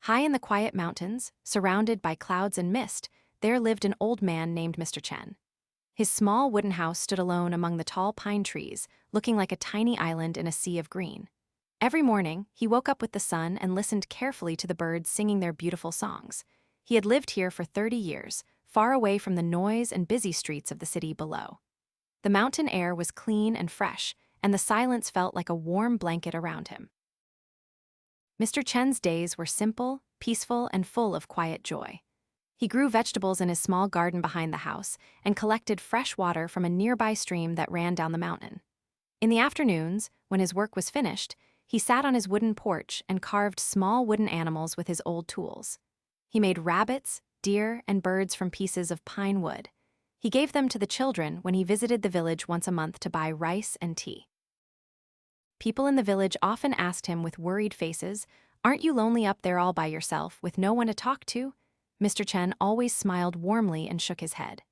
High in the quiet mountains, surrounded by clouds and mist, there lived an old man named Mr. Chen. His small wooden house stood alone among the tall pine trees, looking like a tiny island in a sea of green. Every morning, he woke up with the sun and listened carefully to the birds singing their beautiful songs. He had lived here for 30 years, far away from the noise and busy streets of the city below. The mountain air was clean and fresh, and the silence felt like a warm blanket around him. Mr. Chen's days were simple, peaceful, and full of quiet joy. He grew vegetables in his small garden behind the house and collected fresh water from a nearby stream that ran down the mountain. In the afternoons, when his work was finished, he sat on his wooden porch and carved small wooden animals with his old tools. He made rabbits, deer, and birds from pieces of pine wood. He gave them to the children when he visited the village once a month to buy rice and tea. People in the village often asked him with worried faces, "Aren't you lonely up there all by yourself, with no one to talk to?" Mr. Chen always smiled warmly and shook his head.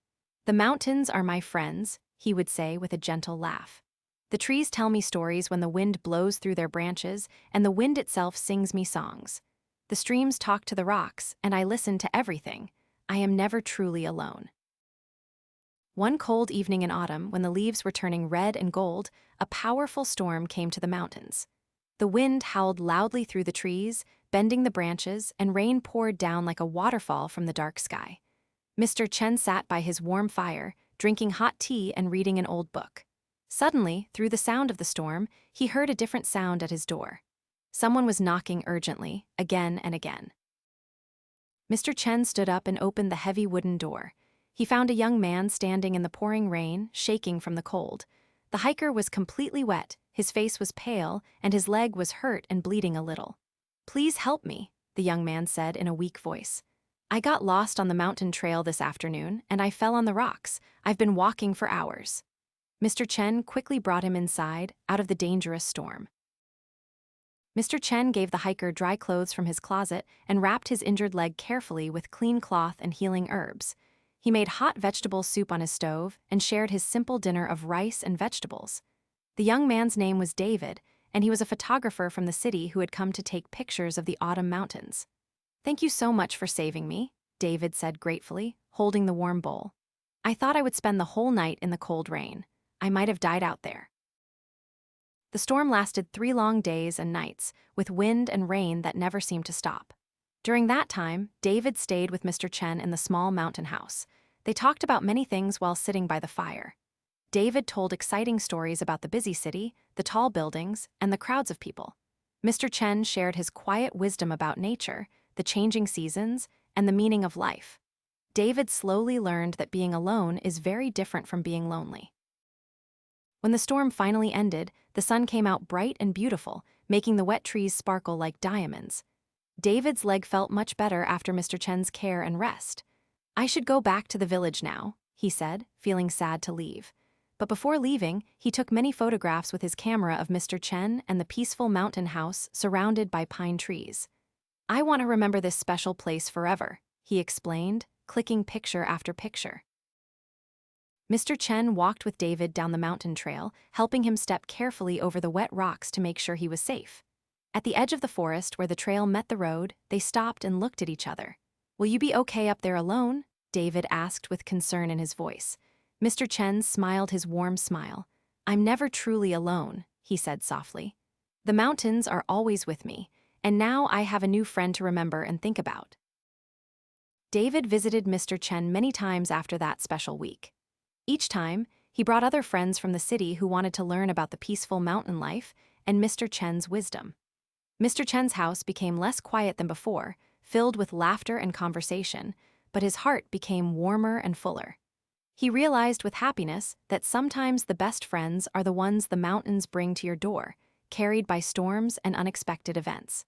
"The mountains are my friends," he would say with a gentle laugh. "The trees tell me stories when the wind blows through their branches, and the wind itself sings me songs. The streams talk to the rocks, and I listen to everything. I am never truly alone." One cold evening in autumn, when the leaves were turning red and gold, a powerful storm came to the mountains. The wind howled loudly through the trees, bending the branches, and rain poured down like a waterfall from the dark sky. Mr. Chen sat by his warm fire, drinking hot tea and reading an old book. Suddenly, through the sound of the storm, he heard a different sound at his door. Someone was knocking urgently, again and again. Mr. Chen stood up and opened the heavy wooden door. He found a young man standing in the pouring rain, shaking from the cold. The hiker was completely wet, his face was pale, and his leg was hurt and bleeding a little. "Please help me," the young man said in a weak voice. "I got lost on the mountain trail this afternoon, and I fell on the rocks. I've been walking for hours." Mr. Chen quickly brought him inside, out of the dangerous storm. Mr. Chen gave the hiker dry clothes from his closet and wrapped his injured leg carefully with clean cloth and healing herbs. He made hot vegetable soup on his stove and shared his simple dinner of rice and vegetables. The young man's name was David, and he was a photographer from the city who had come to take pictures of the autumn mountains. "Thank you so much for saving me," David said gratefully, holding the warm bowl. "I thought I would spend the whole night in the cold rain. I might have died out there." The storm lasted 3 long days and nights, with wind and rain that never seemed to stop. During that time, David stayed with Mr. Chen in the small mountain house. They talked about many things while sitting by the fire. David told exciting stories about the busy city, the tall buildings, and the crowds of people. Mr. Chen shared his quiet wisdom about nature, the changing seasons, and the meaning of life. David slowly learned that being alone is very different from being lonely. When the storm finally ended, the sun came out bright and beautiful, making the wet trees sparkle like diamonds. David's leg felt much better after Mr. Chen's care and rest. "I should go back to the village now," he said, feeling sad to leave. But before leaving, he took many photographs with his camera of Mr. Chen and the peaceful mountain house surrounded by pine trees. "I want to remember this special place forever," he explained, clicking picture after picture. Mr. Chen walked with David down the mountain trail, helping him step carefully over the wet rocks to make sure he was safe. At the edge of the forest where the trail met the road, they stopped and looked at each other. "Will you be okay up there alone?" David asked with concern in his voice. Mr. Chen smiled his warm smile. "I'm never truly alone," he said softly. "The mountains are always with me, and now I have a new friend to remember and think about." David visited Mr. Chen many times after that special week. Each time, he brought other friends from the city who wanted to learn about the peaceful mountain life and Mr. Chen's wisdom. Mr. Chen's house became less quiet than before, filled with laughter and conversation, but his heart became warmer and fuller. He realized with happiness that sometimes the best friends are the ones the mountains bring to your door, carried by storms and unexpected events.